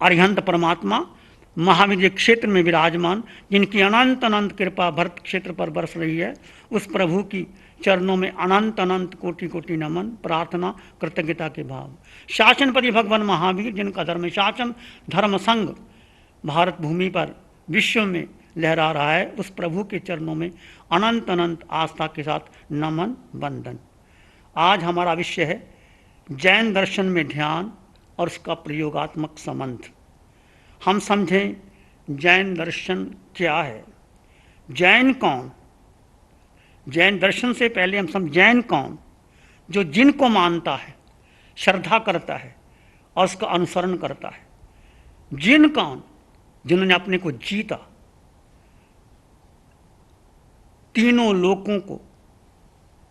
अरिहंत परमात्मा महावीर क्षेत्र में विराजमान, जिनकी अनंत अनंत कृपा भरत क्षेत्र पर बरस रही है, उस प्रभु की चरणों में अनंत अनंत कोटि कोटि नमन, प्रार्थना, कृतज्ञता के भाव। शासनपति भगवान महावीर, जिनका धर्म शासन धर्म संघ भारत भूमि पर विश्व में लहरा रहा है, उस प्रभु के चरणों में अनंत अनंत आस्था के साथ नमन वंदन। आज हमारा विषय है जैन दर्शन में ध्यान और उसका प्रयोगात्मक संबंध। हम समझें जैन दर्शन क्या है, जैन कौन। जैन दर्शन से पहले हम समझ जैन कौन, जो जिनको मानता है, श्रद्धा करता है और उसका अनुसरण करता है। जिन कौन, जिन्होंने अपने को जीता, तीनों लोकों को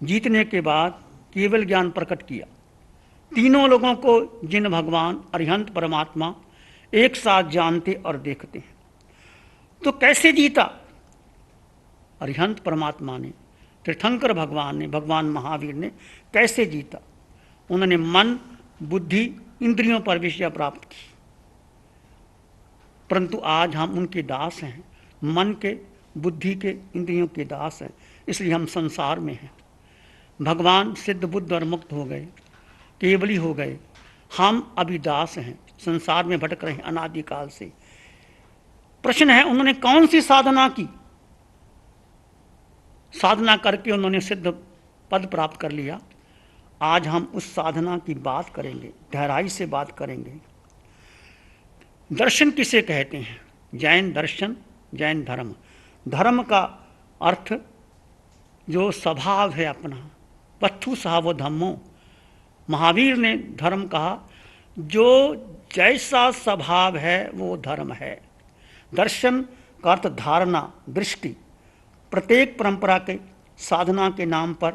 जीतने के बाद केवल ज्ञान प्रकट किया। तीनों लोगों को जिन भगवान अरिहंत परमात्मा एक साथ जानते और देखते हैं। तो कैसे जीता? अरिहंत परमात्मा ने, तीर्थंकर भगवान ने, भगवान महावीर ने कैसे जीता? उन्होंने मन, बुद्धि, इंद्रियों पर विजय प्राप्त की। परंतु आज हम उनके दास हैं, मन के, बुद्धि के, इंद्रियों के दास हैं, इसलिए हम संसार में हैं। भगवान सिद्ध बुद्ध और मुक्त हो गए, केवली हो गए, हम अभी दास हैं, संसार में भटक रहे हैं अनादिकाल से। प्रश्न है, उन्होंने कौन सी साधना की? साधना करके उन्होंने सिद्ध पद प्राप्त कर लिया। आज हम उस साधना की बात करेंगे, गहराई से बात करेंगे। दर्शन किसे कहते हैं? जैन दर्शन, जैन धर्म। धर्म का अर्थ जो स्वभाव है अपना, पत्थु स्वभाव धम्मो। महावीर ने धर्म कहा, जो जैसा स्वभाव है वो धर्म है। दर्शन का अर्थ धारणा, दृष्टि। प्रत्येक परंपरा के साधना के नाम पर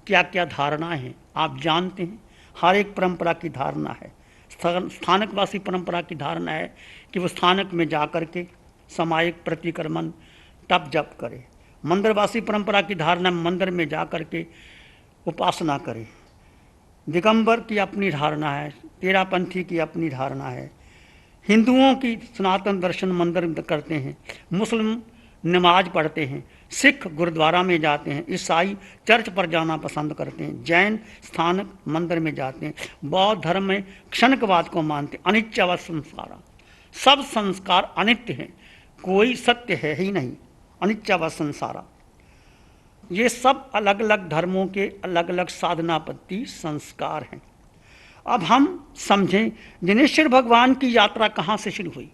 क्या क्या धारणाएं हैं आप जानते हैं। हर एक परंपरा की धारणा है। स्थानकवासी परंपरा की धारणा है कि वो स्थानक में जाकर के सामायिक प्रतिक्रमण तप जप करे। मंदिरवासी परंपरा की धारणा मंदिर में जाकर के उपासना करे। दिगंबर की अपनी धारणा है, तेरापंथी की अपनी धारणा है। हिंदुओं की सनातन दर्शन मंदिर करते हैं, मुस्लिम नमाज पढ़ते हैं, सिख गुरुद्वारा में जाते हैं, ईसाई चर्च पर जाना पसंद करते हैं, जैन स्थानक मंदिर में जाते हैं, बौद्ध धर्म में क्षणिकवाद को मानते हैं, अनित्य व संस्कार। सब संस्कार अनित्य हैं, कोई सत्य है ही नहीं, अनित्य व संसारा। ये सब अलग अलग धर्मों के अलग अलग साधनापत्ति संस्कार हैं। अब हम समझें दिनेश्वर भगवान की यात्रा कहाँ से शुरू हुई।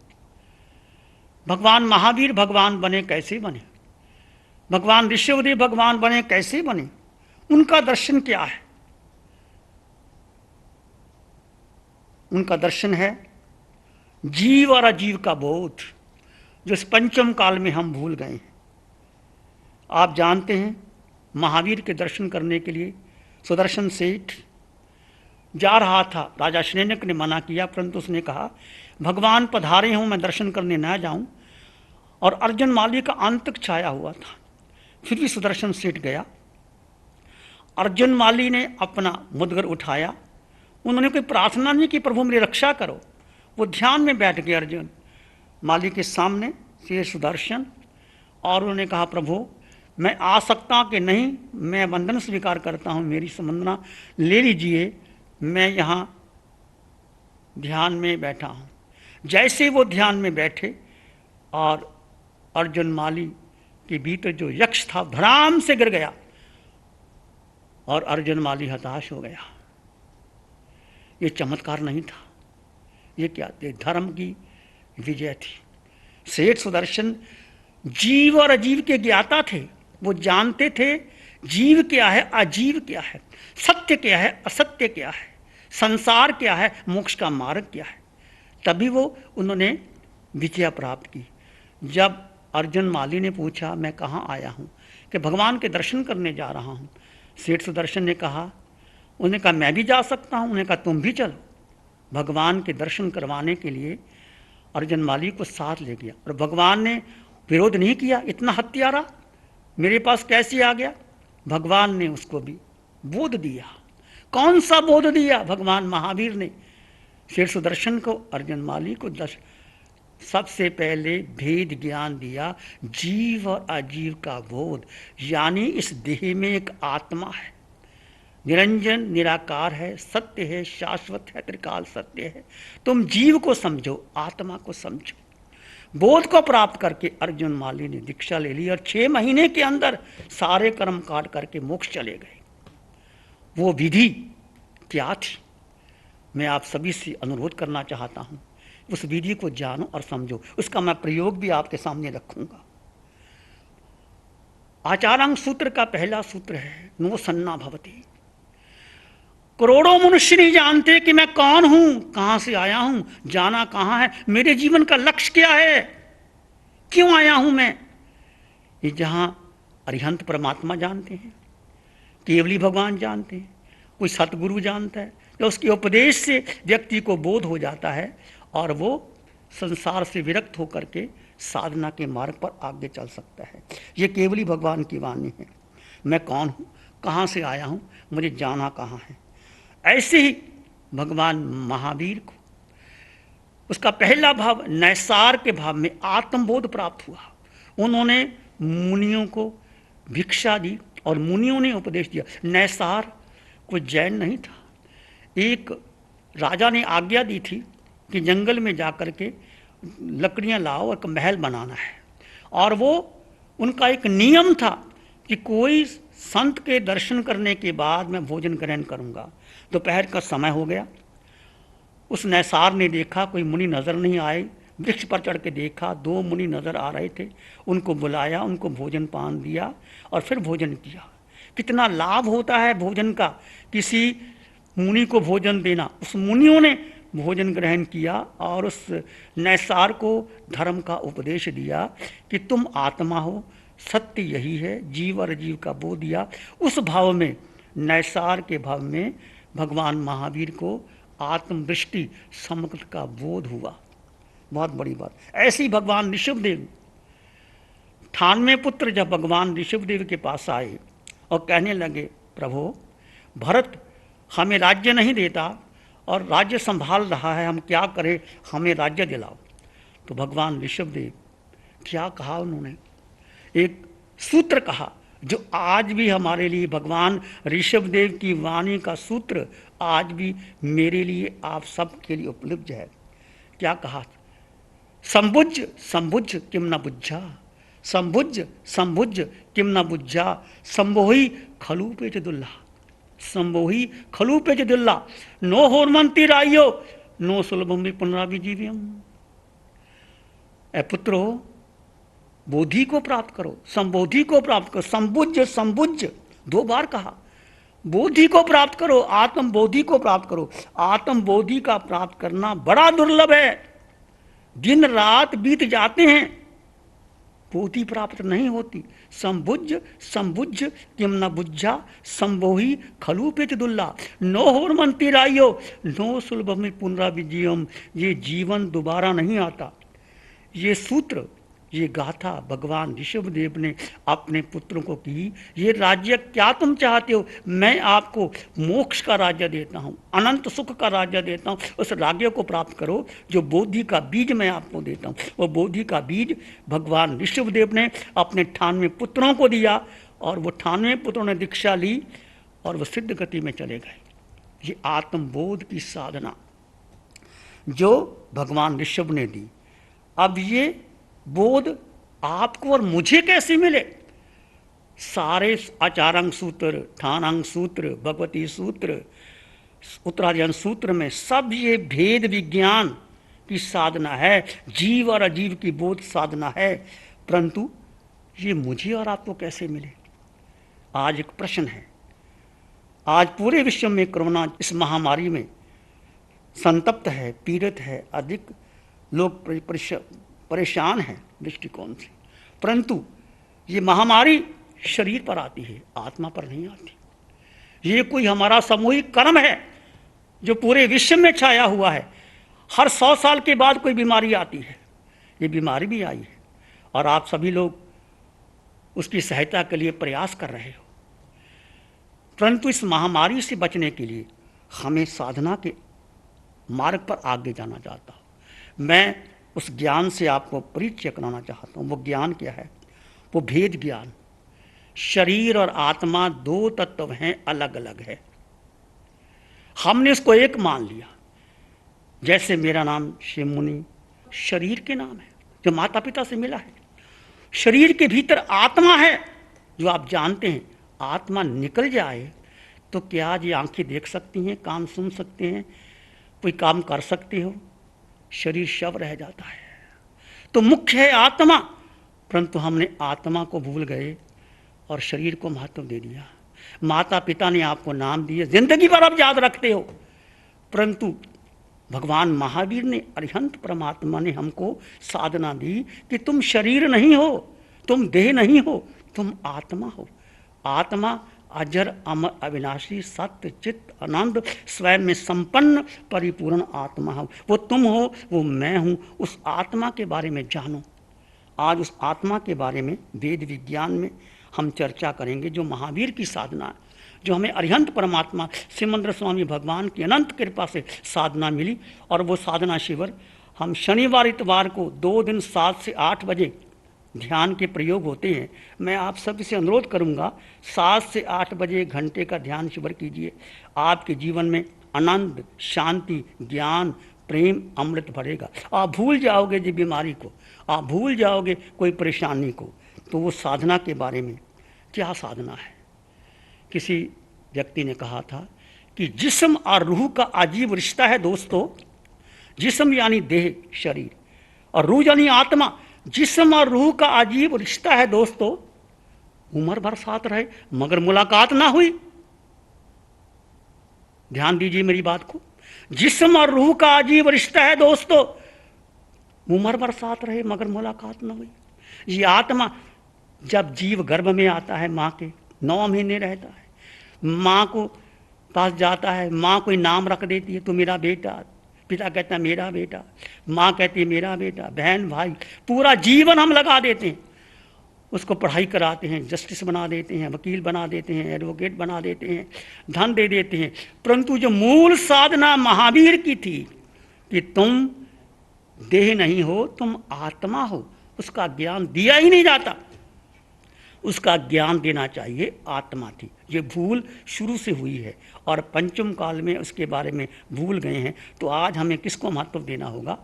भगवान महावीर भगवान बने कैसे बने? भगवान ऋषिवदेव भगवान बने कैसे बने? उनका दर्शन क्या है? उनका दर्शन है जीव और अजीव का बोध, जो इस पंचम काल में हम भूल गए हैं। आप जानते हैं महावीर के दर्शन करने के लिए सुदर्शन सेठ जा रहा था। राजा शनेनक ने मना किया, परंतु उसने कहा भगवान पधारे हूँ, मैं दर्शन करने ना जाऊँ। और अर्जुन माली का आंतक छाया हुआ था, फिर भी सुदर्शन सेठ गया। अर्जुन माली ने अपना मुद्गर उठाया, उन्होंने कोई प्रार्थना नहीं की प्रभु मेरी रक्षा करो। वो ध्यान में बैठ गए अर्जुन माली के सामने से सुदर्शन, और उन्होंने कहा प्रभु मैं आ सकता कि नहीं, मैं वंदन स्वीकार करता हूँ, मेरी वंदना ले लीजिए, मैं यहाँ ध्यान में बैठा हूँ। जैसे वो ध्यान में बैठे और अर्जुन माली के भीतर जो यक्ष था धड़ाम से गिर गया और अर्जुन माली हताश हो गया। ये चमत्कार नहीं था, ये क्या थे? धर्म की विजय थी। सेठ सुदर्शन जीव और अजीव के ज्ञाता थे। वो जानते थे जीव क्या है, अजीव क्या है, सत्य क्या है, असत्य क्या है, संसार क्या है, मोक्ष का मार्ग क्या है। तभी वो उन्होंने विजय प्राप्त की। जब अर्जुन माली ने पूछा मैं कहाँ आया हूँ, कि भगवान के दर्शन करने जा रहा हूँ, सेठ सुदर्शन ने कहा, उन्हें कहा मैं भी जा सकता हूँ। उन्हें कहा तुम भी चलो। भगवान के दर्शन करवाने के लिए अर्जुन माली को साथ ले गया और भगवान ने विरोध नहीं किया, इतना हत्यारा मेरे पास कैसे आ गया। भगवान ने उसको भी बोध दिया। कौन सा बोध दिया? भगवान महावीर ने श्री सुदर्शन को, अर्जुन माली को सबसे पहले भेद ज्ञान दिया, जीव और अजीव का बोध। यानी इस देह में एक आत्मा है, निरंजन निराकार है, सत्य है, शाश्वत है, त्रिकाल सत्य है। तुम जीव को समझो, आत्मा को समझो। बोध को प्राप्त करके अर्जुन माली ने दीक्षा ले ली और 6 महीने के अंदर सारे कर्म काट करके मोक्ष चले गए। वो विधि क्या थी, मैं आप सभी से अनुरोध करना चाहता हूं, उस विधि को जानो और समझो। उसका मैं प्रयोग भी आपके सामने रखूंगा। आचारांग सूत्र का पहला सूत्र है, नो सन्ना भवति। करोड़ों मनुष्य नहीं जानते कि मैं कौन हूं, कहां से आया हूं, जाना कहां है, मेरे जीवन का लक्ष्य क्या है, क्यों आया हूं मैं। ये जहां अरिहंत परमात्मा जानते हैं, केवली भगवान जानते हैं, कोई सतगुरु जानता है, तो उसके उपदेश से व्यक्ति को बोध हो जाता है और वो संसार से विरक्त होकर के साधना के मार्ग पर आगे चल सकता है। ये केवली भगवान की वाणी है। मैं कौन हूँ, कहाँ से आया हूँ, मुझे जाना कहाँ है। ऐसे ही भगवान महावीर को उसका पहला भाव नैसार के भाव में आत्मबोध प्राप्त हुआ। उन्होंने मुनियों को भिक्षा दी और मुनियों ने उपदेश दिया। नैसार कोई जैन नहीं था। एक राजा ने आज्ञा दी थी कि जंगल में जाकर के लकड़ियां लाओ और महल बनाना है, और वो उनका एक नियम था कि कोई संत के दर्शन करने के बाद मैं भोजन ग्रहण करूंगा। दोपहर का समय हो गया, उस नैसार ने देखा कोई मुनि नजर नहीं आए। वृक्ष पर चढ़ के देखा, 2 मुनि नजर आ रहे थे। उनको बुलाया, उनको भोजन पान दिया और फिर भोजन किया। कितना लाभ होता है भोजन का, किसी मुनि को भोजन देना। उस मुनियों ने भोजन ग्रहण किया और उस नैसार को धर्म का उपदेश दिया कि तुम आत्मा हो, सत्य यही है, जीव और जीव का बोध दिया। उस भाव में, नैसार के भाव में भगवान महावीर को आत्मदृष्टि समग्र का बोध हुआ। बहुत बड़ी बात। ऐसे ही भगवान ऋषभदेव 98 पुत्र जब भगवान ऋषभदेव के पास आए और कहने लगे, प्रभु भरत हमें राज्य नहीं देता और राज्य संभाल रहा है, हम क्या करें, हमें राज्य दिलाओ। तो भगवान ऋषभदेव क्या कहा उन्होंने, एक सूत्र कहा जो आज भी हमारे लिए, भगवान ऋषभदेव की वाणी का सूत्र आज भी मेरे लिए, आप सब के लिए उपलब्ध है। क्या कहा, संबुझ संबुझ किम न बुझा, संबुझ संबुझ किम न बुझा, संबोही खलू पे दुल्ला, संबोही खलू पे दुल्ला, नो होरमंती राइयो, नो सुलभम पुनराभिजीव्यम। ए पुत्रो, बोधि को प्राप्त करो, संबोधि को प्राप्त करो। संबुझ संबुझ 2 बार कहा। बोधि को प्राप्त करो, आत्म बोधि को प्राप्त करो। आत्म बोधि का प्राप्त करना बड़ा दुर्लभ है। दिन रात बीत जाते हैं, बोधि प्राप्त नहीं होती। संबुझ संबुझ किम न बुझा, संबोही खलू पे दुल्ला, नो होरमंती राइयो, नो सुलभम पुनराभिजीवम। ये जीवन दोबारा नहीं आता। ये सूत्र, ये गाथा भगवान ऋषभदेव ने अपने पुत्रों को की। ये राज्य क्या तुम चाहते हो, मैं आपको मोक्ष का राज्य देता हूँ, अनंत सुख का राज्य देता हूँ। उस राज्य को प्राप्त करो जो बोधि का बीज मैं आपको देता हूँ। वो बोधि का बीज भगवान ऋषभदेव ने अपने 98 पुत्रों को दिया और वो 98 पुत्रों ने दीक्षा ली और वो सिद्ध गति में चले गए। ये आत्मबोध की साधना जो भगवान ऋषभ ने दी। अब ये बोध आपको और मुझे कैसे मिले। सारे आचारांग सूत्र, ठानांग सूत्र, भगवती सूत्र, उत्तराधिकरण सूत्र में सब ये भेद विज्ञान की साधना है, जीव और अजीव की बोध साधना है। परंतु ये मुझे और आपको कैसे मिले। आज एक प्रश्न है। आज पूरे विश्व में कोरोना इस महामारी में संतप्त है, पीड़ित है, अधिक लोग परेशान हैं दृष्टिकोण से। परंतु ये महामारी शरीर पर आती है, आत्मा पर नहीं आती। ये कोई हमारा सामूहिक कर्म है जो पूरे विश्व में छाया हुआ है। हर 100 साल के बाद कोई बीमारी आती है। ये बीमारी भी आई है और आप सभी लोग उसकी सहायता के लिए प्रयास कर रहे हो। परंतु इस महामारी से बचने के लिए हमें साधना के मार्ग पर आगे जाना चाहता हूँ। मैं उस ज्ञान से आपको परिचय कराना चाहता हूँ। वो ज्ञान क्या है? वो भेद ज्ञान। शरीर और आत्मा दो तत्व हैं, अलग अलग है। हमने इसको एक मान लिया। जैसे मेरा नाम शिव मुनि शरीर के नाम है, जो माता पिता से मिला है। शरीर के भीतर आत्मा है, जो आप जानते हैं। आत्मा निकल जाए तो क्या आज ये आंखें देख सकती हैं, कान सुन सकते हैं, कोई काम कर सकते हो? शरीर शव रह जाता है। तो मुख्य है आत्मा, परंतु हमने आत्मा को भूल गए और शरीर को महत्व दे दिया। माता पिता ने आपको नाम दिए, जिंदगी भर आप याद रखते हो, परंतु भगवान महावीर ने, अरिहंत परमात्मा ने हमको साधना दी कि तुम शरीर नहीं हो, तुम देह नहीं हो, तुम आत्मा हो। आत्मा अजर अमर अविनाशी सत्य चित्त आनंद स्वयं में संपन्न परिपूर्ण आत्मा हो। वो तुम हो, वो मैं हूँ। उस आत्मा के बारे में जानो। आज उस आत्मा के बारे में वेद विज्ञान में हम चर्चा करेंगे, जो महावीर की साधना है, जो हमें अरिहंत परमात्मा सिमंद्र स्वामी भगवान की अनंत कृपा से साधना मिली। और वो साधना शिविर हम शनिवार इतवार को 2 दिन 7 से 8 बजे ध्यान के प्रयोग होते हैं। मैं आप सब से अनुरोध करूंगा, 7 से 8 बजे 1 घंटे का ध्यान शिविर कीजिए। आपके जीवन में आनंद, शांति, ज्ञान, प्रेम, अमृत भरेगा। आप भूल जाओगे जी बीमारी को, आप भूल जाओगे कोई परेशानी को। तो वो साधना के बारे में, क्या साधना है? किसी व्यक्ति ने कहा था कि जिस्म और रूह का अजीब रिश्ता है दोस्तों। जिस्म यानी देह, शरीर, और रूह यानी आत्मा। जिस्म और रूह का अजीब रिश्ता है दोस्तों। उम्र भर साथ रहे मगर मुलाकात ना हुई। ध्यान दीजिए मेरी बात को। जिस्म और रूह का अजीब रिश्ता है दोस्तों। उम्र भर साथ रहे मगर मुलाकात ना हुई। ये आत्मा जब जीव गर्भ में आता है, माँ के 9 महीने रहता है, माँ को पास जाता है, माँ कोई नाम रख देती है, तो मेरा बेटा, पिता कहता है मेरा बेटा, माँ कहती है मेरा बेटा, बहन भाई, पूरा जीवन हम लगा देते हैं। उसको पढ़ाई कराते हैं, जस्टिस बना देते हैं, वकील बना देते हैं, एडवोकेट बना देते हैं, धन दे देते हैं। परंतु जो मूल साधना महावीर की थी कि तुम देह नहीं हो, तुम आत्मा हो, उसका ज्ञान दिया ही नहीं जाता। उसका ज्ञान देना चाहिए आत्मा थी। ये भूल शुरू से हुई है और पंचम काल में उसके बारे में भूल गए हैं। तो आज हमें किसको महत्व देना होगा?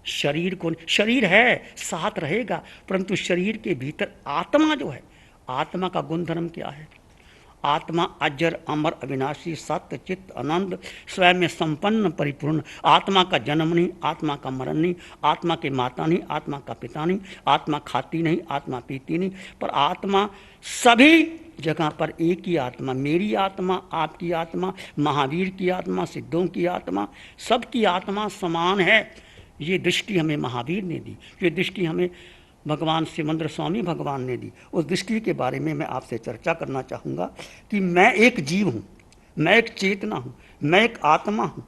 शरीर को। शरीर है, साथ रहेगा, परंतु शरीर के भीतर आत्मा जो है, आत्मा का गुणधर्म क्या है? आत्मा अजर अमर अविनाशी सत्य चित्त आनंद स्वयं में संपन्न परिपूर्ण। आत्मा का जन्म नहीं, आत्मा का मरण नहीं, आत्मा के माता नहीं, आत्मा का पिता नहीं, आत्मा खाती नहीं, आत्मा पीती नहीं, पर आत्मा सभी जगह पर एक ही आत्मा। मेरी आत्मा, आपकी आत्मा, महावीर की आत्मा, सिद्धों की आत्मा, सबकी आत्मा समान है। ये दृष्टि हमें महावीर ने दी, ये दृष्टि हमें भगवान सिमंद्र स्वामी भगवान ने दी। उस दृष्टि के बारे में मैं आपसे चर्चा करना चाहूँगा कि मैं एक जीव हूँ, मैं एक चेतना हूँ, मैं एक आत्मा हूँ।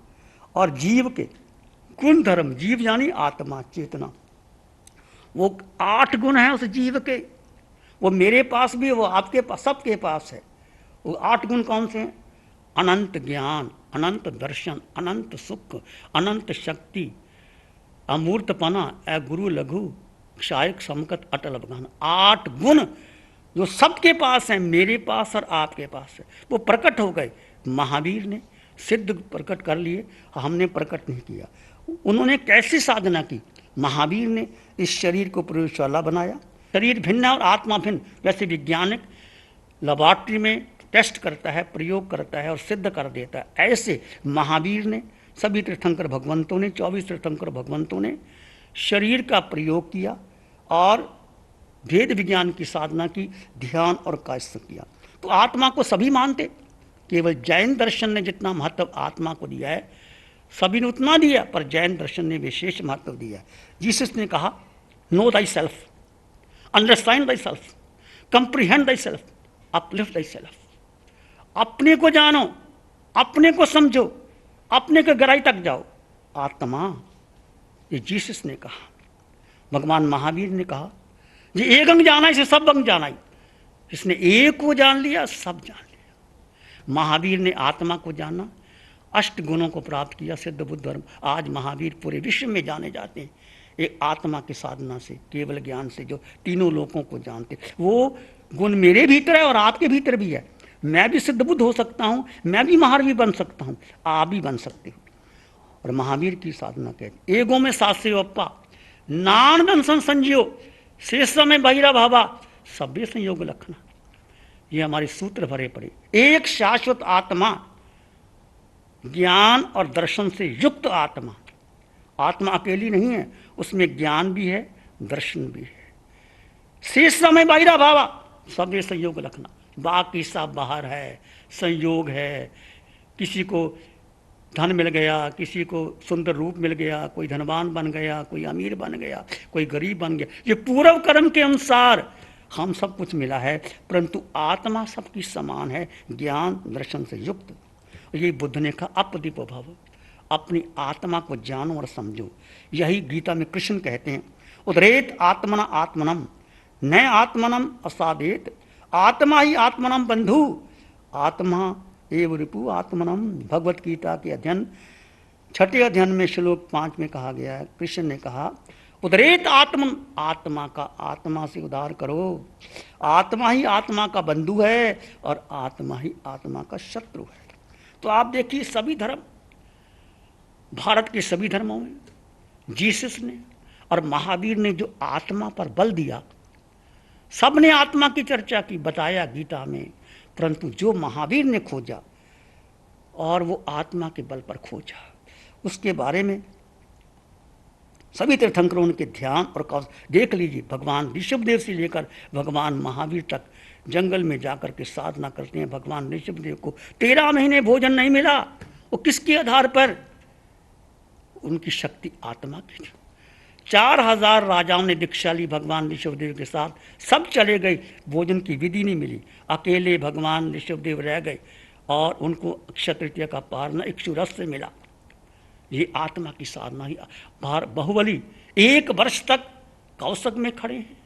और जीव के गुण धर्म, जीव यानी आत्मा, चेतना, वो 8 गुण हैं उस जीव के। वो मेरे पास भी है, वो आपके पास, सबके पास है। वो 8 गुण कौन से हैं? अनंत ज्ञान, अनंत दर्शन, अनंत सुख, अनंत शक्ति, अमूर्तपना, गुरु लघु, क्षायक समकत अटल अवगाहन। 8 गुण जो सबके पास है, मेरे पास और आपके पास है। वो प्रकट हो गए। महावीर ने सिद्ध प्रकट कर लिए, हमने प्रकट नहीं किया। उन्होंने कैसी साधना की? महावीर ने इस शरीर को प्रयोगशाला बनाया। शरीर भिन्न और आत्मा भिन्न। जैसे वैज्ञानिक लेबॉर्ट्री में टेस्ट करता है, प्रयोग करता है और सिद्ध कर देता है, ऐसे महावीर ने, सभी तीर्थंकर भगवंतों ने, 24 तीर्थंकर भगवंतों ने शरीर का प्रयोग किया और भेद विज्ञान की साधना की, ध्यान और कायस्थ किया। तो आत्मा को सभी मानते, केवल जैन दर्शन ने जितना महत्व आत्मा को दिया है, सभी ने उतना दिया, पर जैन दर्शन ने विशेष महत्व दिया। जीसस ने कहा, no thy self, understand thy self, comprehend thy self, uplift thy self. अपने को जानो, अपने को समझो, अपने के गहराई तक जाओ। आत्मा, ये जीसस ने कहा। भगवान महावीर ने कहा, ये एक अंग जाना, इसे सब अंग जाना ही। जिसने एक को जान लिया, सब जान लिया। महावीर ने आत्मा को जाना अष्ट गुणों को प्राप्त किया, सिद्ध बुद्ध धर्म। आज महावीर पूरे विश्व में जाने जाते हैं एक आत्मा की साधना से, केवल ज्ञान से, जो तीनों लोगों को जानते। वो गुण मेरे भीतर है और आपके भीतर भी है। मैं भी सिद्ध बुद्ध हो सकता हूँ, मैं भी महावीर बन सकता हूँ, आप भी बन सकते हो। और महावीर की साधना कहते एगो में सास्य अप्पा नान दंसन संजियो शेष में बहिरा भावा सभ्य संयोग लखना। ये हमारे सूत्र भरे पड़े। एक शाश्वत आत्मा, ज्ञान और दर्शन से युक्त आत्मा। आत्मा अकेली नहीं है, उसमें ज्ञान भी है, दर्शन भी है। शेष समय बाहिरा भावा सभ्य संयोग लखना। बाकी सब बाहर है, संयोग है। किसी को धन मिल गया, किसी को सुंदर रूप मिल गया, कोई धनवान बन गया, कोई अमीर बन गया, कोई गरीब बन गया। ये पूर्व कर्म के अनुसार हम सब कुछ मिला है, परंतु आत्मा सबकी समान है, ज्ञान दर्शन से युक्त। यही बुद्ध ने कहा अपदीप भव, अपनी आत्मा को जानो और समझो। यही गीता में कृष्ण कहते हैं उदरेत आत्मना आत्मनम न आत्मनम असादेत आत्मा ही आत्मनम बंधु आत्मा एव रिपु आत्मनम। भगवत गीता के अध्ययन 6 अध्ययन में श्लोक 5 में कहा गया है, कृष्ण ने कहा उदरेत आत्मन, आत्मा का आत्मा से उद्धार करो। आत्मा ही आत्मा का बंधु है और आत्मा ही आत्मा का शत्रु है। तो आप देखिए सभी धर्म, भारत के सभी धर्मों में जीसस ने और महावीर ने जो आत्मा पर बल दिया, सब ने आत्मा की चर्चा की, बताया गीता में। परंतु जो महावीर ने खोजा और वो आत्मा के बल पर खोजा, उसके बारे में सभी तीर्थंकरों के ध्यान और देख लीजिए। भगवान ऋषभदेव से लेकर भगवान महावीर तक जंगल में जाकर के साधना करते हैं। भगवान ऋषभदेव को 13 महीने भोजन नहीं मिला। वो किसके आधार पर? उनकी शक्ति आत्मा की थी। 4000 राजाओं ने दीक्षा ली भगवान ऋषभदेव के साथ, सब चले गए, भोजन की विधि नहीं मिली। अकेले भगवान ऋषभदेव रह गए और उनको अक्षय तृतीया का पारना इक्षुरस से मिला। ये आत्मा की साधना ही। बाहुबली 1 वर्ष तक कौशक में खड़े हैं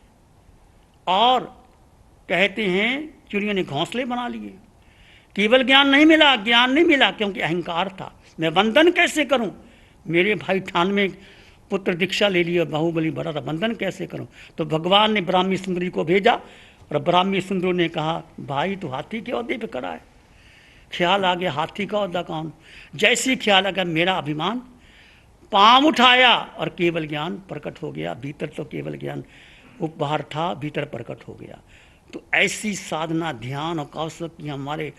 और कहते हैं चिड़ियों ने घोंसले बना लिए। केवल ज्ञान नहीं मिला, ज्ञान नहीं मिला क्योंकि अहंकार था। मैं वंदन कैसे करूं? मेरे भाई 98 पुत्र दीक्षा ले लिया, बाहुबली बड़ा था, बंधन कैसे करूं? तो भगवान ने ब्राह्मी सुंदरी को भेजा और ब्राह्मी सुंदरी ने कहा भाई तू हाथी के औहदे पे खड़ा है। ख्याल आ गया हाथी का औहदा कौन? जैसी ख्याल आ गया मेरा अभिमान, पांव उठाया और केवल ज्ञान प्रकट हो गया। भीतर तो केवल ज्ञान बाहर था, भीतर प्रकट हो गया। तो ऐसी साधना, ध्यान और कौशल की हमारे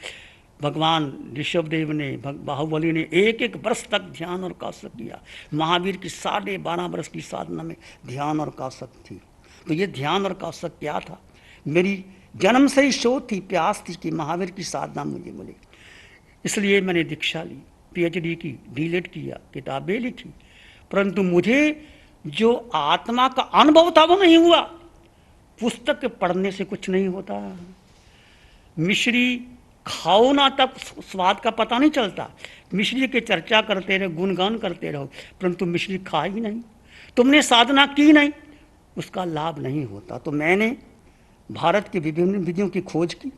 भगवान ऋषभदेव ने, बाहुबली ने 1 वर्ष तक ध्यान और कौशल किया। महावीर की 12.5 वर्ष की साधना में ध्यान और कौशल थी। तो ये ध्यान और कौशल क्या था? मेरी जन्म से ही शोध थी, प्यास थी कि महावीर की साधना मुझे मिले। इसलिए मैंने दीक्षा ली, PhD की, डीलेट किया, किताबें लिखी, परंतु मुझे जो आत्मा का अनुभव था वो नहीं हुआ। पुस्तक पढ़ने से कुछ नहीं होता। मिश्री खाओ ना तब स्वाद का पता नहीं चलता। मिश्री की चर्चा करते रहो, गुणगान करते रहो, परंतु मिश्री खा ही नहीं, तुमने साधना की नहीं, उसका लाभ नहीं होता। तो मैंने भारत की विभिन्न विधियों की खोज की,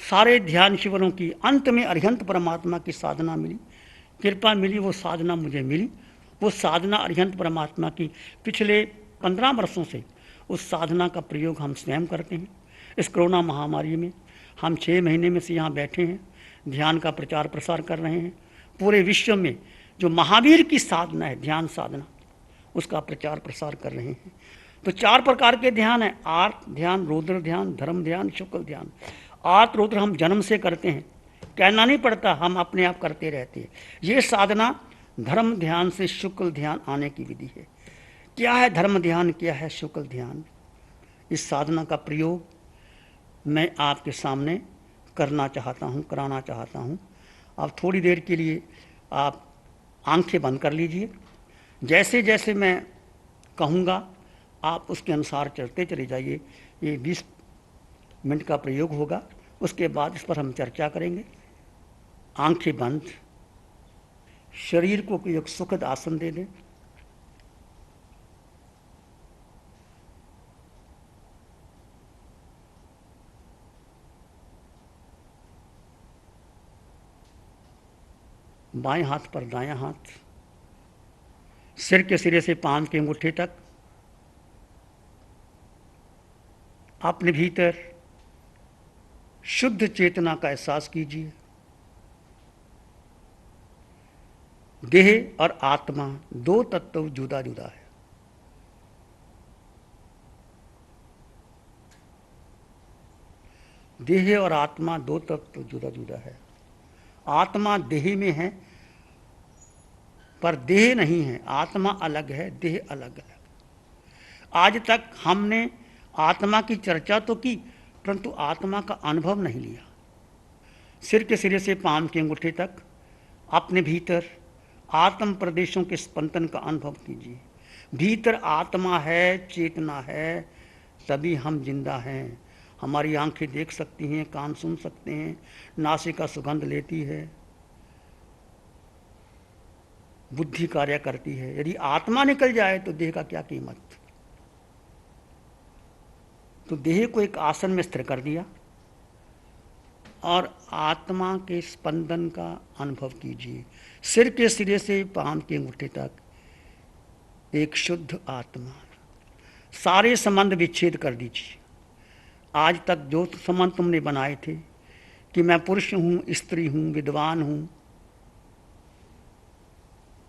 सारे ध्यान शिविरों की, अंत में अरिहंत परमात्मा की साधना मिली, कृपा मिली, वो साधना मुझे मिली। वो साधना अरिहंत परमात्मा की पिछले 15 वर्षों से उस साधना का प्रयोग हम स्वयं करते हैं। इस कोरोना महामारी में हम 6 महीने में से यहाँ बैठे हैं, ध्यान का प्रचार प्रसार कर रहे हैं। पूरे विश्व में जो महावीर की साधना है, ध्यान साधना, उसका प्रचार प्रसार कर रहे हैं। तो 4 प्रकार के ध्यान है, आर्त ध्यान, रौद्र ध्यान, धर्म ध्यान, शुक्ल ध्यान। आर्त रौद्र हम जन्म से करते हैं, कहना नहीं पड़ता, हम अपने आप करते रहते हैं। ये साधना धर्म ध्यान से शुक्ल ध्यान आने की विधि है। क्या है धर्म ध्यान, क्या है शुक्ल ध्यान? इस साधना का प्रयोग मैं आपके सामने करना चाहता हूँ, कराना चाहता हूँ। आप थोड़ी देर के लिए आप आंखें बंद कर लीजिए। जैसे जैसे मैं कहूँगा आप उसके अनुसार चलते चले जाइए। ये 20 मिनट का प्रयोग होगा, उसके बाद इस पर हम चर्चा करेंगे। आंखें बंद, शरीर को कोई एक सुखद आसन दे दें। बाएं हाथ पर दायां हाथ, सिर के सिरे से पांव के अंगूठे तक अपने भीतर शुद्ध चेतना का एहसास कीजिए। देह और आत्मा दो तत्व जुदा जुदा है। देह और आत्मा दो तत्व जुदा जुदा है। आत्मा देह में है पर देह नहीं है। आत्मा अलग है, देह अलग है। आज तक हमने आत्मा की चर्चा तो की, परंतु आत्मा का अनुभव नहीं लिया। सिर के सिरे से पांव के अंगूठे तक अपने भीतर आत्म प्रदेशों के स्पंदन का अनुभव कीजिए। भीतर आत्मा है, चेतना है, तभी हम जिंदा हैं। हमारी आंखें देख सकती हैं, कान सुन सकते हैं, नासिका सुगंध लेती है, बुद्धि कार्य करती है। यदि आत्मा निकल जाए तो देह का क्या कीमत। तो देह को एक आसन में स्थिर कर दिया और आत्मा के स्पंदन का अनुभव कीजिए। सिर के सिरे से पांव के अंगूठे तक एक शुद्ध आत्मा। सारे संबंध विच्छेद कर दीजिए। आज तक जो संबंध तुमने बनाए थे कि मैं पुरुष हूं, स्त्री हूं, विद्वान हूं,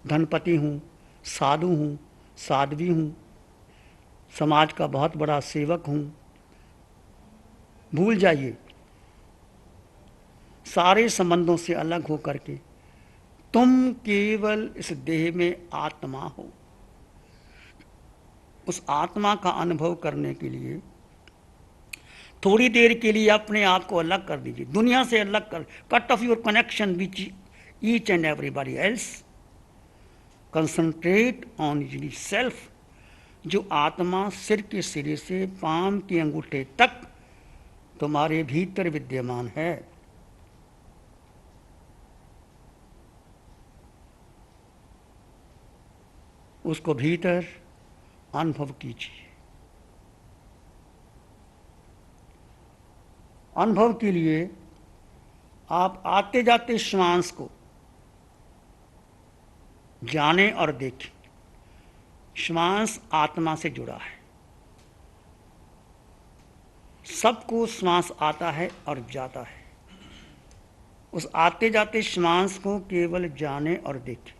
धनपति हूं, साधु हूं, साध्वी हूं, समाज का बहुत बड़ा सेवक हूं, भूल जाइए। सारे संबंधों से अलग हो करके तुम केवल इस देह में आत्मा हो। उस आत्मा का अनुभव करने के लिए थोड़ी देर के लिए अपने आप को अलग कर दीजिए, दुनिया से अलग कर, cut off your connection which each and everybody else, concentrate on your self. जो आत्मा सिर के सिरे से पांव के अंगूठे तक तुम्हारे भीतर विद्यमान है, उसको भीतर अनुभव कीजिए। अनुभव के लिए आप आते जाते श्वास को जाने और देखें। श्वास आत्मा से जुड़ा है। सबको श्वास आता है और जाता है। उस आते जाते श्वास को केवल जाने और देखें।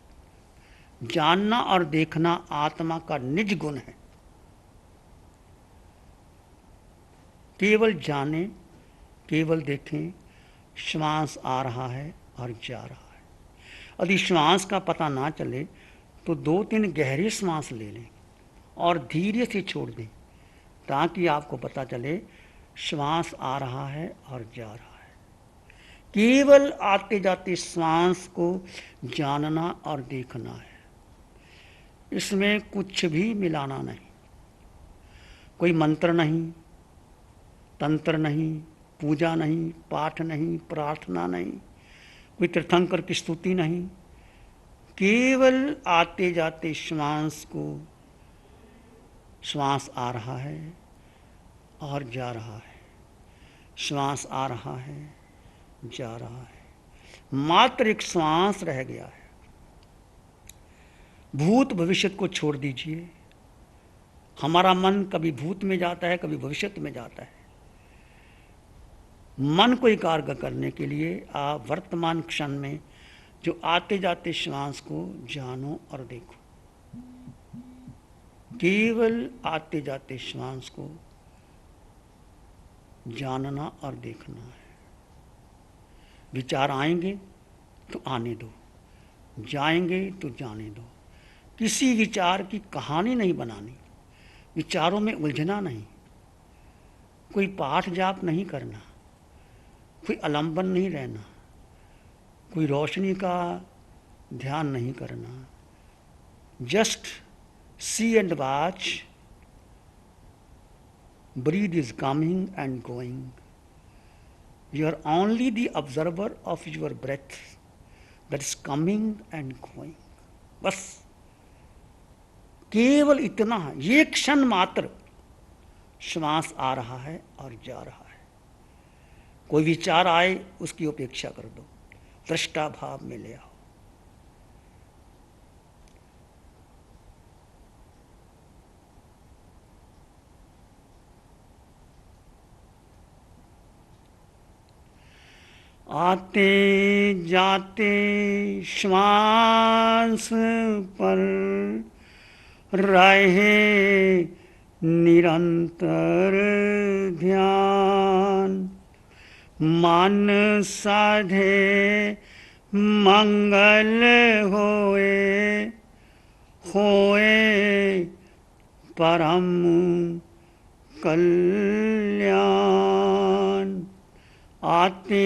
जानना और देखना आत्मा का निज गुण है। केवल जाने, केवल देखें, श्वास आ रहा है और जा रहा है। यदि श्वास का पता ना चले तो 2-3 गहरी श्वास ले लें और धीरे से छोड़ दें, ताकि आपको पता चले श्वास आ रहा है और जा रहा है। केवल आते जाते श्वास को जानना और देखना है। इसमें कुछ भी मिलाना नहीं। कोई मंत्र नहीं, तंत्र नहीं, पूजा नहीं, पाठ नहीं, प्रार्थना नहीं, कोई तीर्थंकर की स्तुति नहीं। केवल आते जाते श्वास को, श्वास आ रहा है और जा रहा है, श्वास आ रहा है, जा रहा है। मात्र एक श्वास रह गया है। भूत भविष्य को छोड़ दीजिए। हमारा मन कभी भूत में जाता है, कभी भविष्य में जाता है। मन को एकाग्र करने के लिए आप वर्तमान क्षण में जो आते जाते श्वास को जानो और देखो। केवल आते जाते श्वास को जानना और देखना है। विचार आएंगे तो आने दो, जाएंगे तो जाने दो। किसी विचार की कहानी नहीं बनानी, विचारों में उलझना नहीं, कोई पाठ जाप नहीं करना, कोई आलंबन नहीं रहना, कोई रोशनी का ध्यान नहीं करना। Just see and watch, breath is coming and going. You are only the observer of your breath that is coming and going. बस केवल इतना है। ये क्षण मात्र श्वास आ रहा है और जा रहा है। कोई विचार आए उसकी उपेक्षा कर दो, दृष्टा भाव में ले आओ। आते जाते श्वास पर रहे निरंतर ध्यान, मन साधे मंगल होए, होए परम कल्याण। आते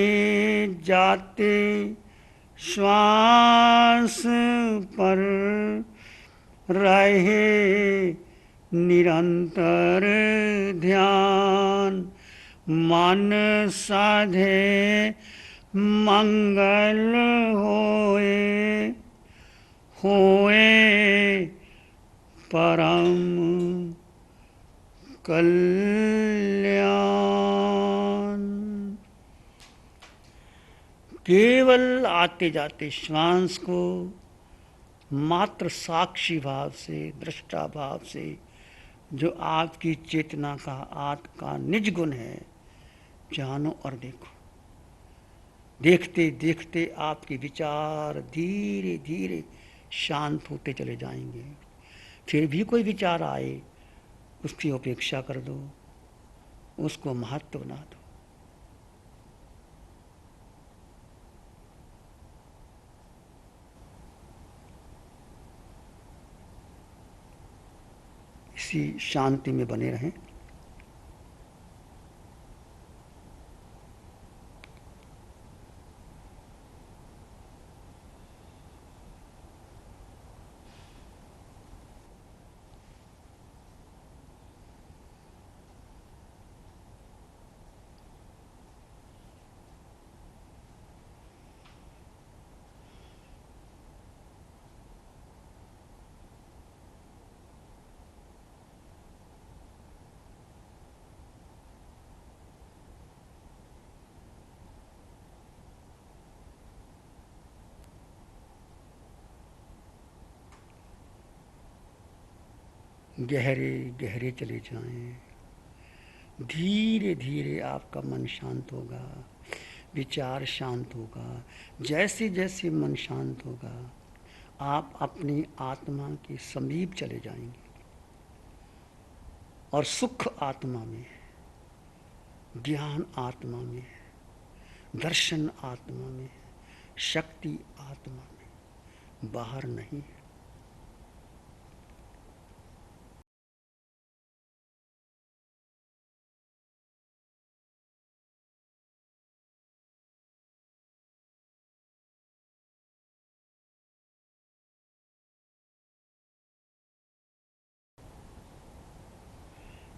जाते श्वास पर रहे निरंतर ध्यान, मन साधे मंगल होए, होए परम कल्याण। केवल आते जाते श्वास को मात्र साक्षी भाव से, दृष्टा भाव से, जो आपकी चेतना का आत्मा का निज गुण है, जानो और देखो। देखते देखते आपके विचार धीरे धीरे शांत होते चले जाएंगे। फिर भी कोई विचार आए, उसकी उपेक्षा कर दो, उसको महत्व बना दो। इसी शांति में बने रहें। गहरे गहरे चले जाएं। धीरे धीरे आपका मन शांत होगा, विचार शांत होगा। जैसे जैसे मन शांत होगा, आप अपनी आत्मा के समीप चले जाएंगे। और सुख आत्मा में है, ज्ञान आत्मा में है, दर्शन आत्मा में है, शक्ति आत्मा में, बाहर नहीं है।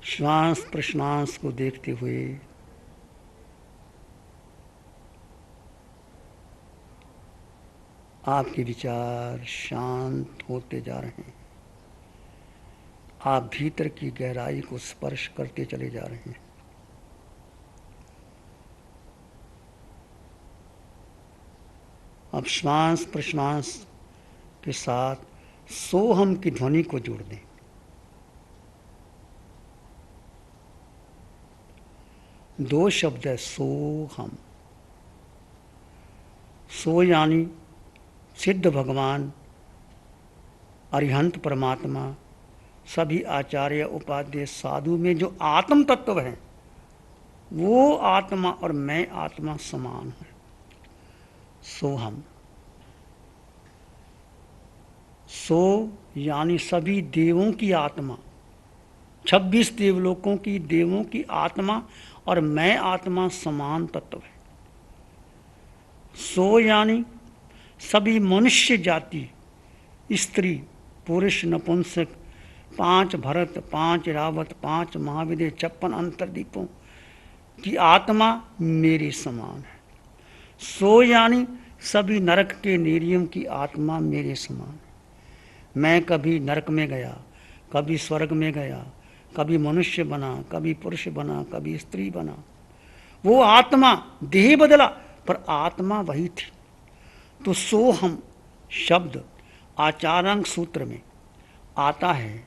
श्वास प्रश्वास को देखते हुए आपके विचार शांत होते जा रहे हैं। आप भीतर की गहराई को स्पर्श करते चले जा रहे हैं। अब श्वास प्रश्वास के साथ सोहम की ध्वनि को जोड़ दें। दो शब्द है सोहम। सो यानी सिद्ध भगवान, अरिहंत परमात्मा, सभी आचार्य उपाध्याय साधु में जो आत्म तत्व है, वो आत्मा और मैं आत्मा समान है। सोहम। सो यानी सभी देवों की आत्मा, 26 देवलोकों की देवों की आत्मा और मैं आत्मा समान तत्व है। सो यानी सभी मनुष्य जाति, स्त्री पुरुष नपुंसक, 5 भरत, 5 रावत, 5 महाविद्य, 56 अंतर्दीपों की आत्मा मेरे समान है। सो यानी सभी नरक के निरियों की आत्मा मेरे समान है। मैं कभी नरक में गया, कभी स्वर्ग में गया, कभी मनुष्य बना, कभी पुरुष बना, कभी स्त्री बना। वो आत्मा देह बदला पर आत्मा वही थी। तो सोहम शब्द आचारांक सूत्र में आता है।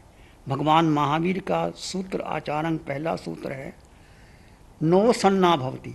भगवान महावीर का सूत्र आचारांक पहला सूत्र है, नो सन्ना भवति,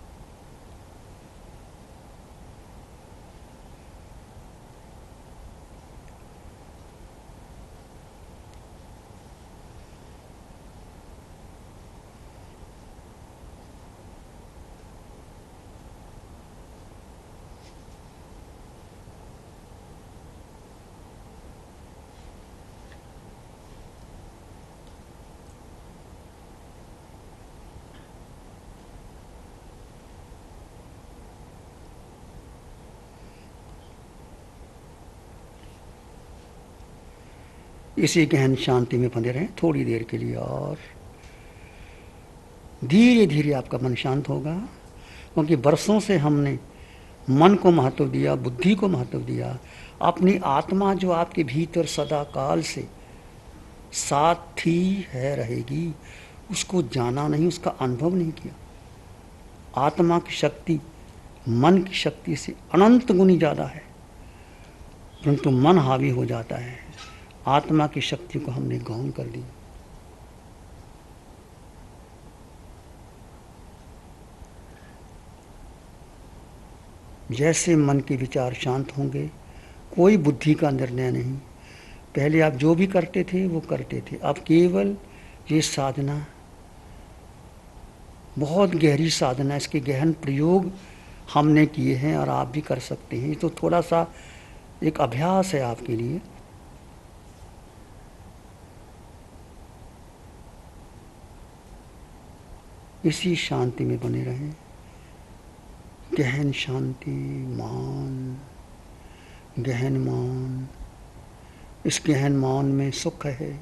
इसी गहन शांति में बंधे रहें थोड़ी देर के लिए, और धीरे धीरे आपका मन शांत होगा। क्योंकि बरसों से हमने मन को महत्व दिया, बुद्धि को महत्व दिया, अपनी आत्मा जो आपके भीतर सदा काल से साथ थी है रहेगी, उसको जाना नहीं, उसका अनुभव नहीं किया। आत्मा की शक्ति मन की शक्ति से अनंत गुनी ज़्यादा है, परंतु मन हावी हो जाता है, आत्मा की शक्ति को हमने गौण कर दी। जैसे मन के विचार शांत होंगे, कोई बुद्धि का निर्णय नहीं। पहले आप जो भी करते थे वो करते थे, अब केवल ये साधना बहुत गहरी साधना, इसके गहन प्रयोग हमने किए हैं और आप भी कर सकते हैं। तो थोड़ा सा एक अभ्यास है आपके लिए। इसी शांति में बने रहें, गहन शांति, मौन, गहन मौन। इस गहन मौन में सुख है,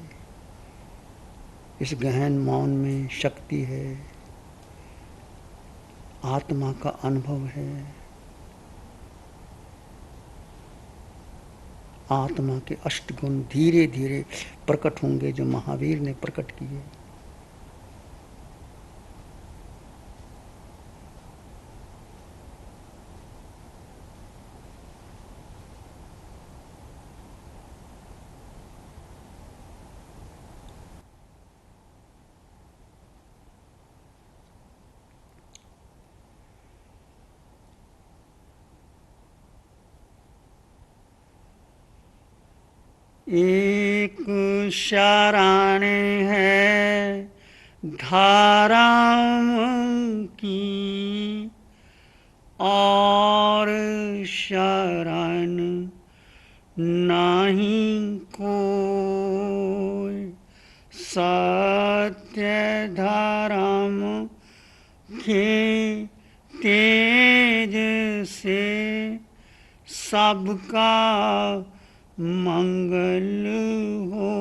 इस गहन मौन में शक्ति है, आत्मा का अनुभव है, आत्मा के अष्टगुण धीरे धीरे प्रकट होंगे जो महावीर ने प्रकट किए। एक शरण है धर्म की और शरण नहीं कोई, सत्य धर्म के तेज से सबका मंगल हो,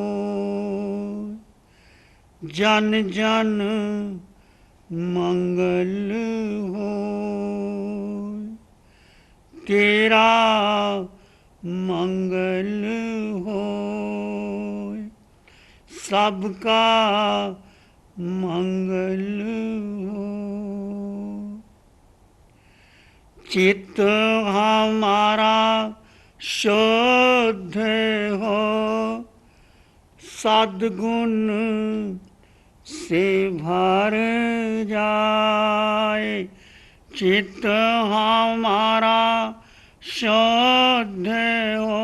जन जन मंगल हो, तेरा मंगल हो, सबका मंगल हो। चित्त हमारा शुद्ध हो, सद्गुण से भर जाए, चित्त हमारा शुद्ध हो,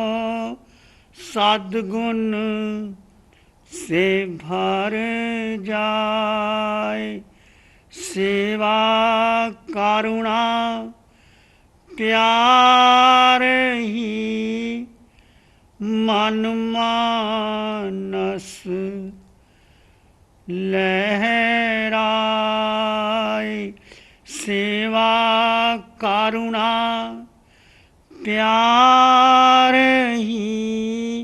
सद्गुण से भर जाए, सेवा करुणा प्यार ही मन मानस लहराए, सेवा करुणा प्यार ही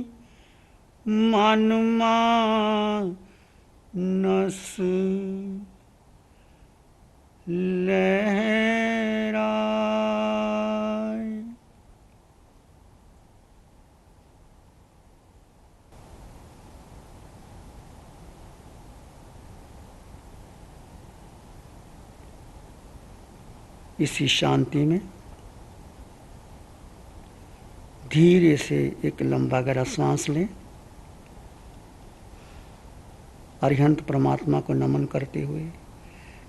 मन मानस लहराए। इसी शांति में धीरे से एक लंबा गहरा सांस लें, अरिहंत परमात्मा को नमन करते हुए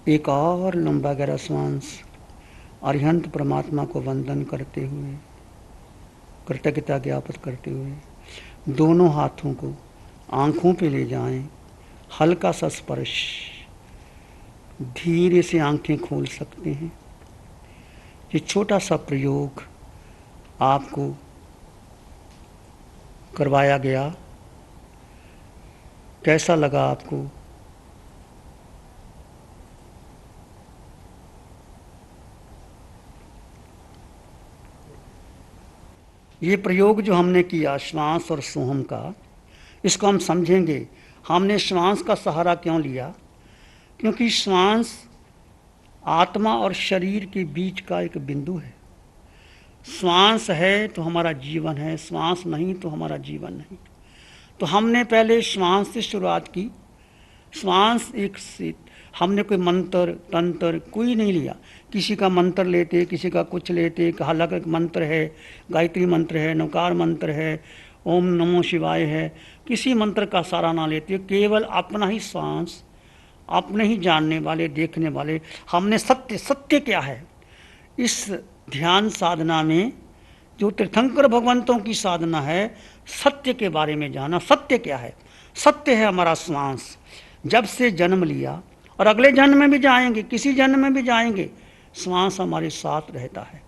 एक और लंबा गहरा सांस अरिहंत परमात्मा को वंदन करते हुए, कृतज्ञता ज्ञापित करते हुए दोनों हाथों को आँखों पे ले जाएं, हल्का सा स्पर्श, धीरे से आंखें खोल सकते हैं। ये छोटा सा प्रयोग आपको करवाया गया, कैसा लगा आपको? ये प्रयोग जो हमने किया श्वास और सोहम का, इसको हम समझेंगे। हमने श्वास का सहारा क्यों लिया? क्योंकि श्वास आत्मा और शरीर के बीच का एक बिंदु है। श्वास है तो हमारा जीवन है, श्वास नहीं तो हमारा जीवन नहीं। तो हमने पहले श्वास से शुरुआत की। श्वास एक से हमने कोई मंत्र तंत्र कोई नहीं लिया। किसी का मंत्र लेते, किसी का कुछ लेते, हालांकि एक मंत्र है, गायत्री मंत्र है, नवकार मंत्र है, ओम नमो शिवाय है, किसी मंत्र का सहारा ना लेते, केवल अपना ही श्वास, अपने ही जानने वाले, देखने वाले। हमने सत्य क्या है इस ध्यान साधना में, जो तीर्थंकर भगवंतों की साधना है, सत्य के बारे में जाना। सत्य क्या है? सत्य है हमारा श्वास। जब से जन्म लिया और अगले जन्म में भी जाएंगे, किसी जन्म में भी जाएंगे, श्वास हमारे साथ रहता है।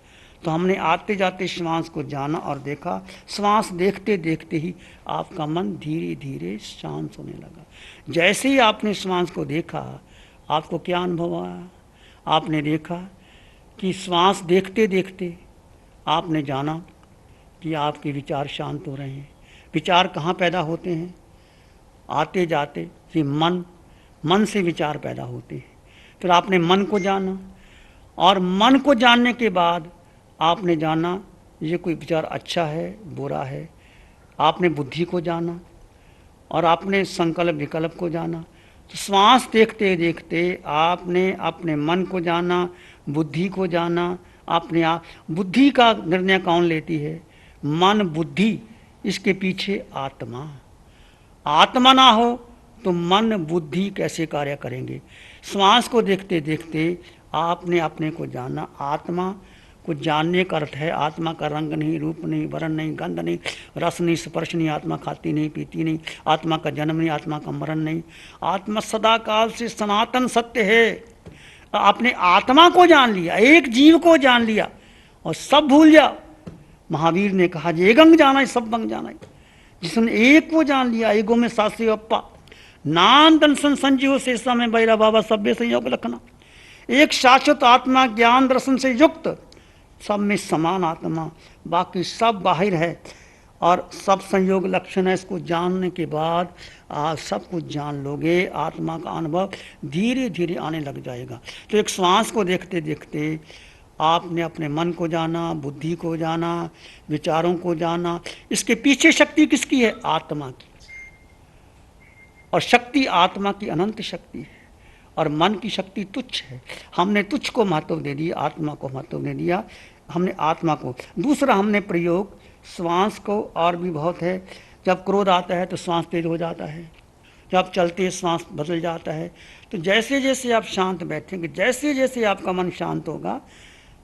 तो हमने आते जाते श्वास को जाना और देखा। श्वास देखते देखते ही आपका मन धीरे धीरे शांत होने लगा। जैसे ही आपने श्वास को देखा, आपको क्या अनुभव आया? आपने देखा कि श्वास देखते देखते आपने जाना कि आपके विचार शांत हो रहे हैं। विचार कहाँ पैदा होते हैं? आते जाते कि मन से विचार पैदा होते हैं। फिर आपने मन को जाना, और मन को जानने के बाद आपने जाना ये कोई विचार अच्छा है बुरा है। आपने बुद्धि को जाना और आपने संकल्प विकल्प को जाना। तो श्वास देखते देखते आपने अपने मन को जाना, बुद्धि को जाना। अपने आप बुद्धि का निर्णय कौन लेती है? मन, बुद्धि, इसके पीछे आत्मा। आत्मा ना हो तो मन बुद्धि कैसे कार्य करेंगे? श्वास को देखते देखते आपने अपने को जाना। आत्मा को जानने का अर्थ है आत्मा का रंग नहीं, रूप नहीं, वर्ण नहीं, गंध नहीं, रस नहीं, स्पर्श नहीं। आत्मा खाती नहीं, पीती नहीं। आत्मा का जन्म नहीं, आत्मा का मरण नहीं। आत्मा सदा काल से सनातन सत्य है। आपने आत्मा को जान लिया, एक जीव को जान लिया और सब भूल जाओ। महावीर ने कहा एगंग जाना है, सब बंग जाना है। जिसने एक को जान लिया, एगो में सासे अप्पा नान दर्शन संजीव से समय बैरा बाबा सभ्य संयोग लखना। एक शाश्वत आत्मा ज्ञान दर्शन से युक्त, सब में समान आत्मा, बाकी सब बाहर है और सब संयोग लक्षण है। इसको जानने के बाद आप सब कुछ जान लोगे। आत्मा का अनुभव धीरे धीरे आने लग जाएगा। तो एक श्वास को देखते देखते आपने अपने मन को जाना, बुद्धि को जाना, विचारों को जाना। इसके पीछे शक्ति किसकी है? आत्मा की। और शक्ति आत्मा की अनंत शक्ति है और मन की शक्ति तुच्छ है। हमने तुच्छ को महत्व दे दिया, आत्मा को महत्व दे दिया। हमने आत्मा को। दूसरा हमने प्रयोग श्वास को और भी बहुत है। जब क्रोध आता है तो श्वास तेज हो जाता है, जब चलते श्वास बदल जाता है। तो जैसे जैसे आप शांत बैठेंगे, जैसे जैसे आपका मन शांत होगा,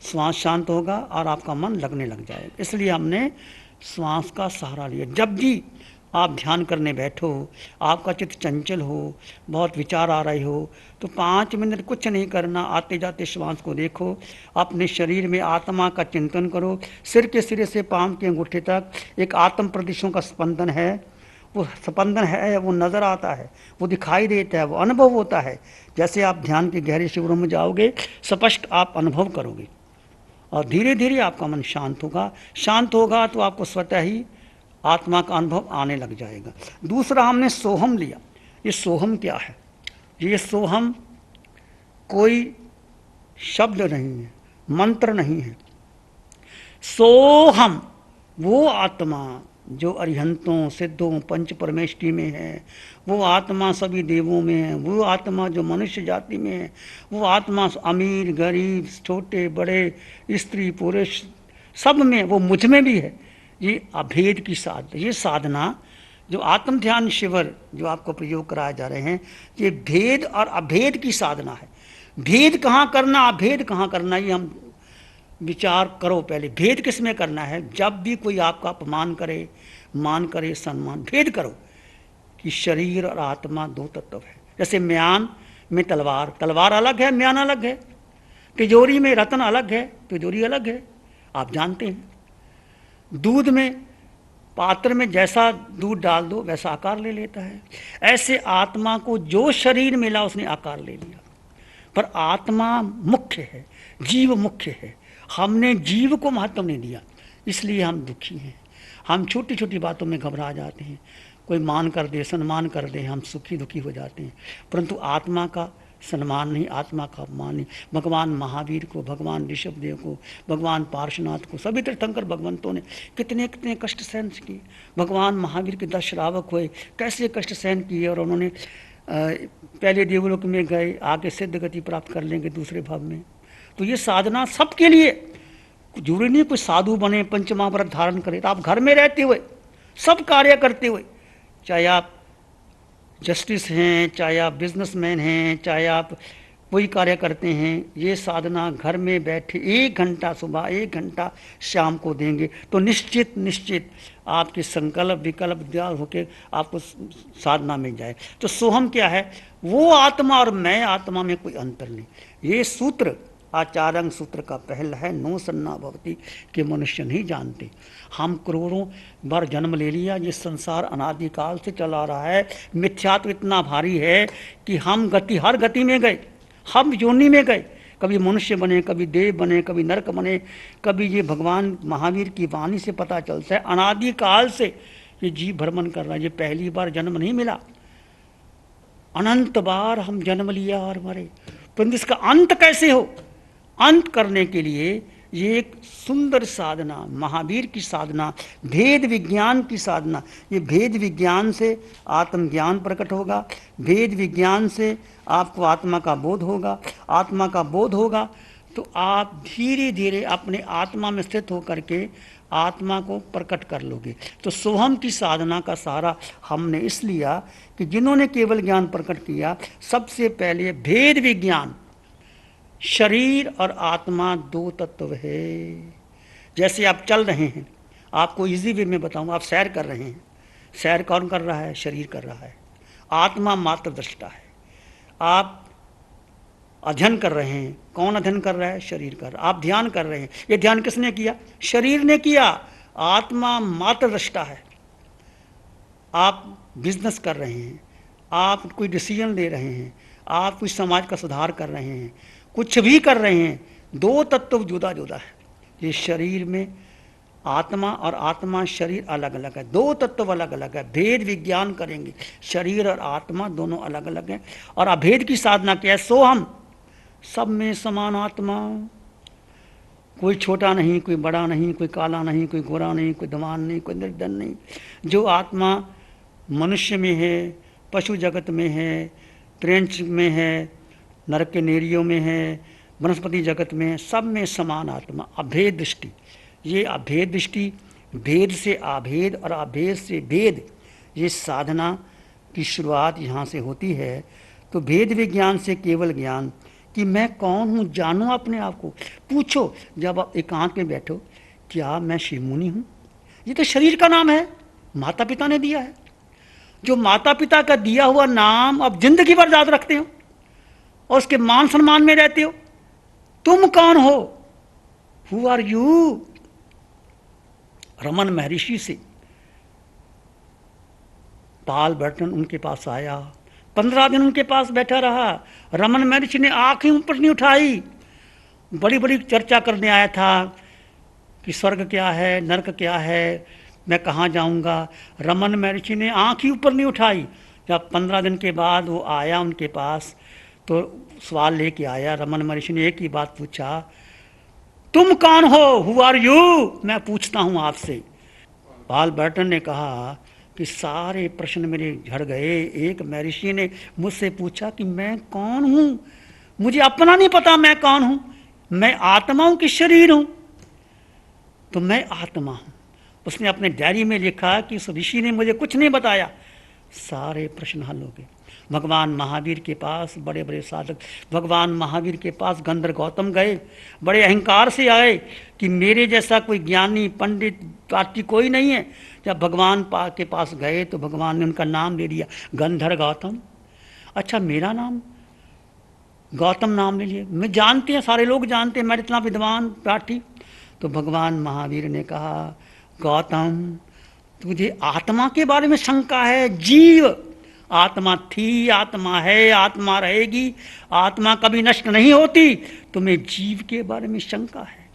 श्वास शांत होगा और आपका मन लगने लग जाएगा। इसलिए हमने श्वास का सहारा लिया। जब भी आप ध्यान करने बैठो, आपका चित्त चंचल हो, बहुत विचार आ रहे हो, तो 5 मिनट कुछ नहीं करना, आते जाते श्वास को देखो। अपने शरीर में आत्मा का चिंतन करो। सिर के सिरे से पांव के अंगूठे तक एक आत्म प्रदेशों का स्पंदन है। वो स्पंदन है, वो नज़र आता है, वो दिखाई देता है, वो अनुभव होता है। जैसे आप ध्यान के गहरे शिविरों में जाओगे, स्पष्ट आप अनुभव करोगे और धीरे धीरे आपका मन शांत होगा। शांत होगा तो आपको स्वतः ही आत्मा का अनुभव आने लग जाएगा। दूसरा हमने सोहम लिया। ये सोहम क्या है? ये सोहम कोई शब्द नहीं है, मंत्र नहीं है। सोहम वो आत्मा जो अरिहंतों, सिद्धों, पंच परमेष्टि में है, वो आत्मा सभी देवों में है, वो आत्मा जो मनुष्य जाति में है, वो आत्मा अमीर गरीब, छोटे बड़े, स्त्री पुरुष सब में, वो मुझ में भी है। ये अभेद की साधना, ये साधना जो आत्म ध्यान शिविर जो आपको प्रयोग कराए जा रहे हैं, ये भेद और अभेद की साधना है। भेद कहाँ करना, अभेद कहाँ करना, ये हम विचार करो पहले। भेद किस में करना है? जब भी कोई आपका अपमान करे, मान करे, सम्मान, भेद करो कि शरीर और आत्मा दो तत्व है। जैसे म्यान में तलवार, तलवार अलग है, म्यान अलग है। तिजोरी में रत्न अलग है, तिजोरी अलग है, आप जानते हैं। दूध में, पात्र में जैसा दूध डाल दो वैसा आकार ले लेता है। ऐसे आत्मा को जो शरीर मिला उसने आकार ले लिया, पर आत्मा मुख्य है, जीव मुख्य है। हमने जीव को महत्व नहीं दिया, इसलिए हम दुखी हैं। हम छोटी छोटी बातों में घबरा जाते हैं। कोई मान कर दे, सम्मान कर दे, हम सुखी दुखी हो जाते हैं, परंतु आत्मा का सम्मान नहीं, आत्मा का अपमान नहीं। भगवान महावीर को, भगवान ऋषभदेव को, भगवान पार्श्वनाथ को, सभी तीर्थंकर भगवंतों ने कितने कितने कष्ट सहन किए। भगवान महावीर के 10 श्रावक हुए, कैसे कष्ट सहन किए, और उन्होंने पहले देवलोक में गए, आगे सिद्ध गति प्राप्त कर लेंगे दूसरे भाव में। तो ये साधना सबके लिए, जरूरी नहीं कोई साधु बने, पंचमहाव्रत धारण करे, तो आप घर में रहते हुए, सब कार्य करते हुए, चाहे आप जस्टिस हैं, चाहे आप बिजनेसमैन हैं, चाहे आप कोई कार्य करते हैं, ये साधना घर में बैठे 1 घंटा सुबह, 1 घंटा शाम को देंगे तो निश्चित निश्चित आपके संकल्प विकल्प द्वार होकर आपको साधना मिल जाए। तो सोहम क्या है? वो आत्मा और मैं आत्मा में कोई अंतर नहीं। ये सूत्र आचार्यांग सूत्र का पहला है, नो सन्ना भवती, कि मनुष्य नहीं जानते। हम करोड़ों बार जन्म ले लिया, ये संसार अनादिकाल से चला रहा है, मिथ्यात्व इतना भारी है कि हम गति, हर गति में गए, हम योनि में गए, कभी मनुष्य बने, कभी देव बने, कभी नरक बने, कभी ये भगवान महावीर की वाणी से पता चलता है अनादिकाल से ये जीव भ्रमण कर रहा है। ये पहली बार जन्म नहीं मिला, अनंत बार हम जन्म लिया और मरे, परंतु इसका अंत कैसे हो? अंत करने के लिए ये एक सुंदर साधना, महावीर की साधना, भेद विज्ञान की साधना। ये भेद विज्ञान से आत्मज्ञान प्रकट होगा, भेद विज्ञान से आपको आत्मा का बोध होगा, आत्मा का बोध होगा तो आप धीरे धीरे अपने आत्मा में स्थित होकर के आत्मा को प्रकट कर लोगे। तो सोहम की साधना का सहारा हमने इस लिया कि जिन्होंने केवल ज्ञान प्रकट किया, सबसे पहले भेद विज्ञान, शरीर और आत्मा 2 तत्व है। जैसे आप चल रहे हैं, आपको इजी वे में बताऊं, आप सैर कर रहे हैं, सैर कौन कर रहा है? शरीर कर रहा है, आत्मा मात्र दृष्टा है। आप अध्ययन कर रहे हैं, कौन अध्ययन कर रहा है? शरीर कर रहा है। आप ध्यान कर रहे हैं, ये ध्यान किसने किया? शरीर ने किया, आत्मा मात्र दृष्टा है। आप बिजनेस कर रहे हैं, आप कोई डिसीजन ले रहे हैं, आप कोई समाज का सुधार कर रहे हैं, कुछ भी कर रहे हैं, 2 तत्व जुदा जुदा है। ये शरीर में आत्मा और आत्मा शरीर अलग अलग है, 2 तत्व अलग अलग है। भेद विज्ञान करेंगे, शरीर और आत्मा दोनों अलग अलग हैं। और अभेद की साधना क्या है? सोहम, सब में समान आत्मा, कोई छोटा नहीं, कोई बड़ा नहीं, कोई काला नहीं, कोई गोरा नहीं, कोई धमान नहीं, कोई निर्धन नहीं। जो आत्मा मनुष्य में है, पशु जगत में है, त्रेंच में है, नरक के नेरियों में है, वनस्पति जगत में है, सब में समान आत्मा, अभेद दृष्टि। ये अभेद दृष्टि, भेद से अभेद और अभेद से भेद, ये साधना की शुरुआत यहाँ से होती है। तो भेद विज्ञान से केवल ज्ञान कि मैं कौन हूँ, जानो अपने आप को। पूछो जब आप एकांत में बैठो, क्या मैं शिव मुनि हूँ? ये तो शरीर का नाम है, माता पिता ने दिया है। जो माता पिता का दिया हुआ नाम अब जिंदगी भर याद रखते हो और उसके मान सम्मान में रहते हो। तुम कौन हो? Who are you? रमन महर्षि से पाल बर्टन उनके पास आया, 15 दिन उनके पास बैठा रहा। रमन महर्षि ने आंखें ऊपर नहीं उठाई, बड़ी बड़ी चर्चा करने आया था कि स्वर्ग क्या है, नरक क्या है, मैं कहाँ जाऊँगा। रमन महर्षि ने आंख ही ऊपर नहीं उठाई। जब 15 दिन के बाद वो आया उनके पास तो सवाल लेके आया। रमन महर्षि ने एक ही बात पूछा, तुम कौन हो? Who are you? मैं पूछता हूँ आपसे। पाल बर्टन ने कहा कि सारे प्रश्न मेरे झड़ गए। एक महर्षि ने मुझसे पूछा कि मैं कौन हूँ, मुझे अपना नहीं पता मैं कौन हूँ, मैं आत्मा हूँ कि शरीर हूँ? तो मैं आत्मा हूँ। उसने अपने डायरी में लिखा कि उस ऋषि ने मुझे कुछ नहीं बताया, सारे प्रश्न हल हो गए। भगवान महावीर के पास बड़े बड़े साधक, भगवान महावीर के पास गंधर्व गौतम गए, बड़े अहंकार से आए कि मेरे जैसा कोई ज्ञानी पंडित पार्टी कोई नहीं है। जब भगवान के पास गए तो भगवान ने उनका नाम ले लिया, गंधर्व गौतम। अच्छा, मेरा नाम गौतम नाम ले लिया, मैं जानते हैं, सारे लोग जानते हैं मैं इतना विद्वान पाठी। तो भगवान महावीर ने कहा, गौतम तुझे आत्मा के बारे में शंका है? जीव, आत्मा थी, आत्मा है, आत्मा रहेगी, आत्मा कभी नष्ट नहीं होती, तुम्हें जीव के बारे में शंका है।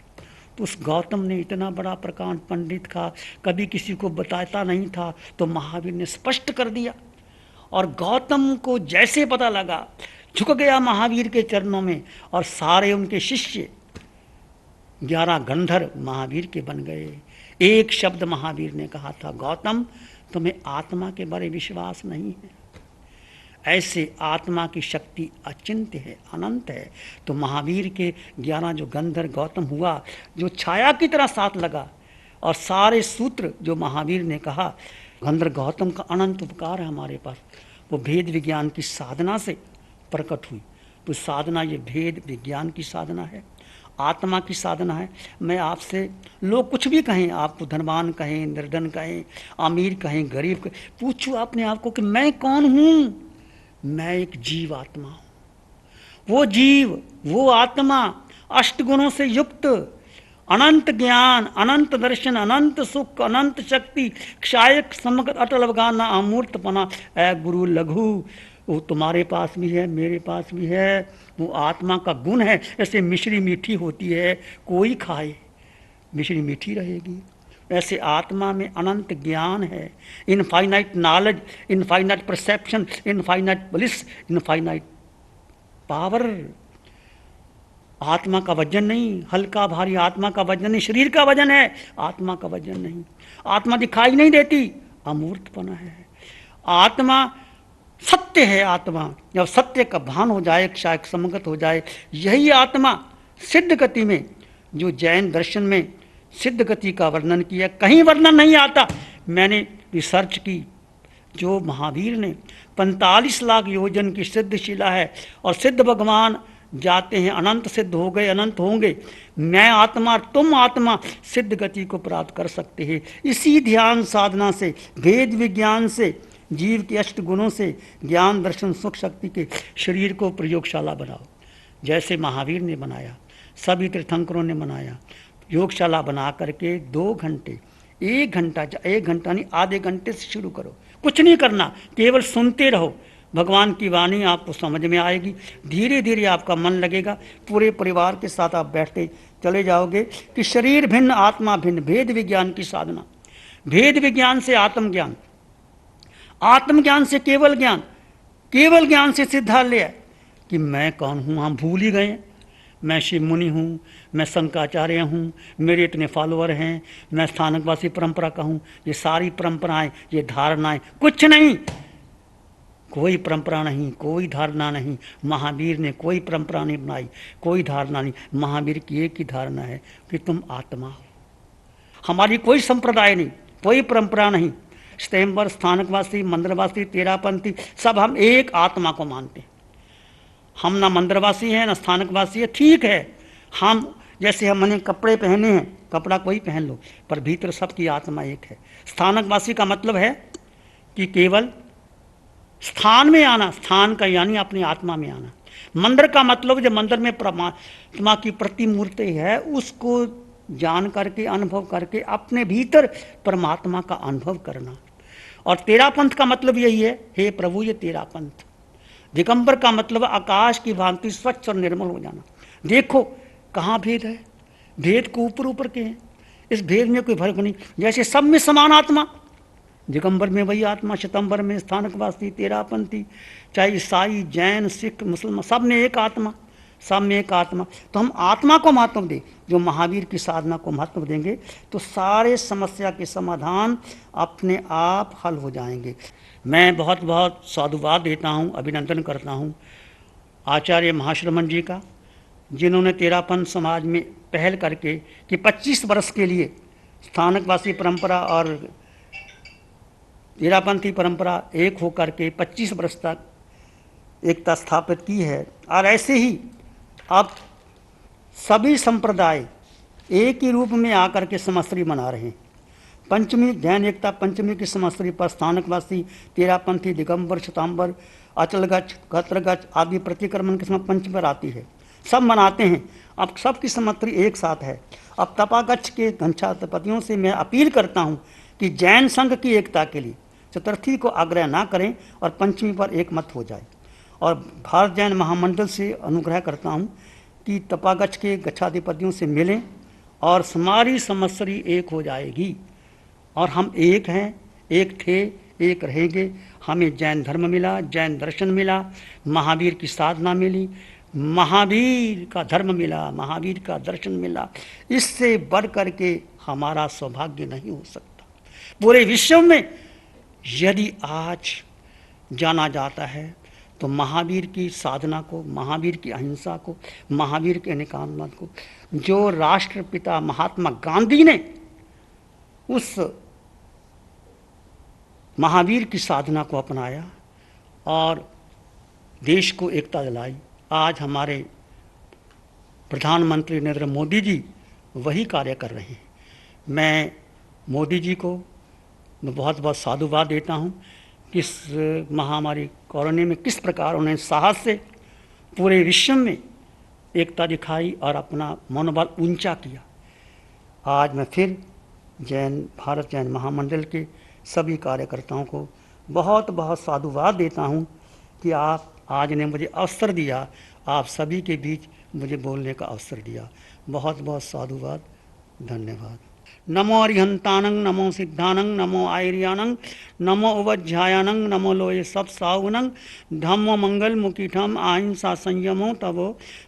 तो उस गौतम ने इतना बड़ा प्रकांड पंडित था, कभी किसी को बताता नहीं था, तो महावीर ने स्पष्ट कर दिया। और गौतम को जैसे पता लगा, झुक गया महावीर के चरणों में, और सारे उनके शिष्य 11 गंधर्व महावीर के बन गए। एक शब्द महावीर ने कहा था, गौतम तुम्हें आत्मा के बारे विश्वास नहीं है। ऐसे आत्मा की शक्ति अचिंत्य है, अनंत है। तो महावीर के 11 जो गंधर्व गौतम हुआ, जो छाया की तरह साथ लगा, और सारे सूत्र जो महावीर ने कहा, गंधर्व गौतम का अनंत उपकार है हमारे पास। वो भेद विज्ञान की साधना से प्रकट हुई। तो साधना ये भेद विज्ञान की साधना है, आत्मा की साधना है। मैं आपसे, लोग कुछ भी कहें, आपको धनवान कहें, निर्धन कहें, अमीर कहें, गरीब कहें, पूछो अपने आप को कि मैं कौन हूँ। मैं एक जीव आत्मा हूँ। वो जीव, वो आत्मा, अष्टगुणों से युक्त, अनंत ज्ञान, अनंत दर्शन, अनंत सुख, अनंत शक्ति, क्षायक समग्र अटल अवगाना, अमूर्तपना, ऐ गुरु लघु, वो तुम्हारे पास भी है, मेरे पास भी है। वो आत्मा का गुण है। ऐसे मिश्री मीठी होती है, कोई खाए मिश्री मीठी रहेगी। ऐसे आत्मा में अनंत ज्ञान है, infinite knowledge, infinite perception, infinite bliss, infinite power. आत्मा का वजन नहीं, हल्का भारी आत्मा का वजन नहीं, शरीर का वजन है, आत्मा का वजन नहीं। आत्मा दिखाई नहीं देती, अमूर्तपना है। आत्मा सत्य है। आत्मा जब सत्य का भान हो जाए, क्षायक समगत हो जाए, यही आत्मा सिद्ध गति में, जो जैन दर्शन में सिद्ध गति का वर्णन किया, कहीं वर्णन नहीं आता। मैंने रिसर्च की, जो महावीर ने 45 लाख योजन की सिद्ध शिला है, और सिद्ध भगवान जाते हैं, अनंत सिद्ध हो गए, अनंत होंगे। मैं आत्मा, तुम आत्मा सिद्ध गति को प्राप्त कर सकते हैं इसी ध्यान साधना से, भेद विज्ञान से, जीव के अष्ट गुणों से, ज्ञान दर्शन सुख शक्ति के शरीर को प्रयोगशाला बनाओ। जैसे महावीर ने बनाया, सभी तीर्थंकरों ने बनाया। योगशाला बना करके 2 घंटे, 1 घंटा, 1 घंटा नहीं, आधे घंटे से शुरू करो। कुछ नहीं करना, केवल सुनते रहो। भगवान की वाणी आपको समझ में आएगी, धीरे धीरे आपका मन लगेगा। पूरे परिवार के साथ आप बैठते चले जाओगे कि शरीर भिन्न, आत्मा भिन्न, भेद विज्ञान की साधना। भेद विज्ञान से आत्मज्ञान, आत्मज्ञान से केवल ज्ञान, केवल ज्ञान से सिद्धालय कि मैं कौन हूँ। हम भूल ही गए। मैं शिव मुनि हूँ, मैं शंकराचार्य हूँ, मेरे इतने फॉलोअर हैं, मैं स्थानकवासी परंपरा का हूँ। ये सारी परंपराएं, ये धारणाएं, कुछ नहीं, कोई परंपरा नहीं, कोई धारणा नहीं। महावीर ने कोई परंपरा नहीं बनाई, कोई धारणा नहीं। महावीर की एक ही धारणा है कि तुम आत्मा हो। हमारी कोई संप्रदाय नहीं, कोई परंपरा नहीं। स्वयंवर, स्थानकवासी, मंदिरवासी, तेरापंथी, सब हम एक आत्मा को मानते हैं। हम ना मंदिरवासी हैं ना स्थानकवासी है, ठीक है। हम जैसे हमने कपड़े पहने हैं, कपड़ा कोई पहन लो, पर भीतर सबकी आत्मा एक है। स्थानकवासी का मतलब है कि केवल स्थान में आना, स्थान का यानी अपनी आत्मा में आना। मंदिर का मतलब जब मंदिर में परमात्मा की प्रतिमूर्ति है, उसको जान करके, अनुभव करके अपने भीतर परमात्मा का अनुभव करना। और तेरा पंथ का मतलब यही है, हे प्रभु ये तेरा पंथ। दिगंबर का मतलब आकाश की भांति स्वच्छ और निर्मल हो जाना। देखो कहाँ भेद है, भेद को ऊपर ऊपर के हैं, इस भेद में कोई फर्क नहीं। जैसे सब में समान आत्मा, दिगंबर में वही आत्मा, शतंबर में स्थानकवासी, तेरापंथी, चाहे ईसाई, जैन, सिख, मुसलमान, सब में एक आत्मा, सब में एक आत्मा। तो हम आत्मा को महत्व दें, जो महावीर की साधना को महत्व देंगे, तो सारे समस्या के समाधान अपने आप हल हो जाएंगे। मैं बहुत बहुत साधुवाद देता हूँ, अभिनंदन करता हूँ आचार्य महाश्रमण जी का, जिन्होंने तेरापंथ समाज में पहल करके कि 25 वर्ष के लिए स्थानकवासी परंपरा और तेरापंथी परंपरा एक होकर के 25 वर्ष तक एकता स्थापित की है। और ऐसे ही अब सभी संप्रदाय एक ही रूप में आकर के समस्त्री मना रहे हैं। पंचमी जैन एकता पंचमी की समस्त्री पर स्थानकवासी, तेरापंथी, दिगंबर, शतांबर, अचलगच्छ, गत्रगच्छ आदि प्रतिक्रमण के समय पंचमी पर आती है, सब मनाते हैं। अब सबकी समस्त्री एक साथ है। अब तपागच्छ के घंटापतियों से मैं अपील करता हूँ कि जैन संघ की एकता के लिए चतुर्थी को आग्रह ना करें और पंचमी पर एक मत हो जाए। और भारत जैन महामंडल से अनुग्रह करता हूँ कि तपागच्छ के गच्छाधिपतियों से मिलें और हमारी समस्या एक हो जाएगी। और हम एक हैं, एक थे, एक रहेंगे। हमें जैन धर्म मिला, जैन दर्शन मिला, महावीर की साधना मिली, महावीर का धर्म मिला, महावीर का दर्शन मिला। इससे बढ़ करके हमारा सौभाग्य नहीं हो सकता। पूरे विश्व में यदि आज जाना जाता है तो महावीर की साधना को, महावीर की अहिंसा को, महावीर के निकामत को, जो राष्ट्रपिता महात्मा गांधी ने उस महावीर की साधना को अपनाया और देश को एकता दिलाई। आज हमारे प्रधानमंत्री नरेंद्र मोदी जी वही कार्य कर रहे हैं। मैं मोदी जी को बहुत बहुत साधुवाद देता हूँ। किस महामारी कोरोना में किस प्रकार उन्होंने साहस से पूरे विश्व में एकता दिखाई और अपना मनोबल ऊंचा किया। आज मैं फिर भारत जैन महामंडल के सभी कार्यकर्ताओं को बहुत बहुत साधुवाद देता हूँ कि आप आज ने मुझे अवसर दिया, आप सभी के बीच मुझे बोलने का अवसर दिया। बहुत बहुत साधुवाद, धन्यवाद। नमो अरिहंतानंग, नमो सिद्धानंग, नमो आयर्यानंग, नमो उवज्झायानंग, नमो लोये सब साहुनंग, धम्मो मंगल मुकीठम अहिंसा संयमो तवो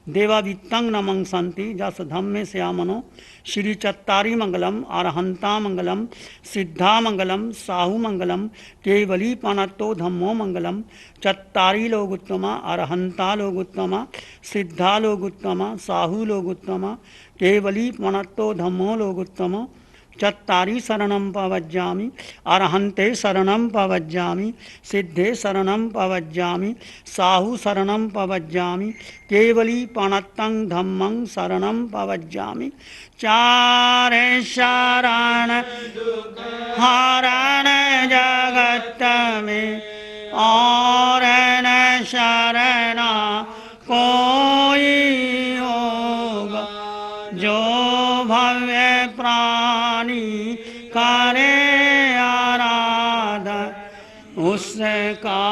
देवावित्तं नमं संति जस धम्मे श्यामनो श्री चत्तारी मंगलम अरहंता मंगलम सिद्धा मंगलम साहु मंगलम केवली पनत्तो धम्मो मंगलम चत्तारी लोग उत्तमा अरहंता लोग उत्तमा सिद्धा लोग उत्तमा साहु लोग उत्तमा केवली पनत्तो धम्मो लोग उत्तमा चत्तारी शरणं पवज्जामि अरहन्ते शरणं पवज्जामि सिद्धे शरणं पवज्जामि साहु शरणं पवज्जामि केवली पणत्तं धम्मं शरणं पवज्जामि। चारे शरण हरण जगत में और न शरण कोई होगा, जो भव्य प्राणी करे आराधन उसका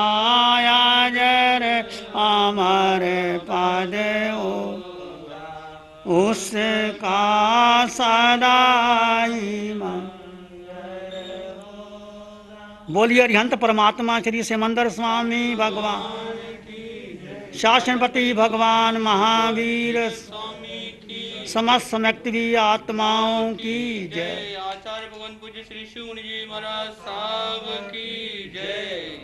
अजर अमर पद हो, उसका सदाई मन। बोलिए अरिहंत परमात्मा श्री सिमंदर स्वामी भगवान, शासनपति भगवान महावीर, समस्त व्यक्ति आत्माओं की जय। आचार्य भगवान पूज्य श्री शिव मुनि जी महाराज साहब की जय।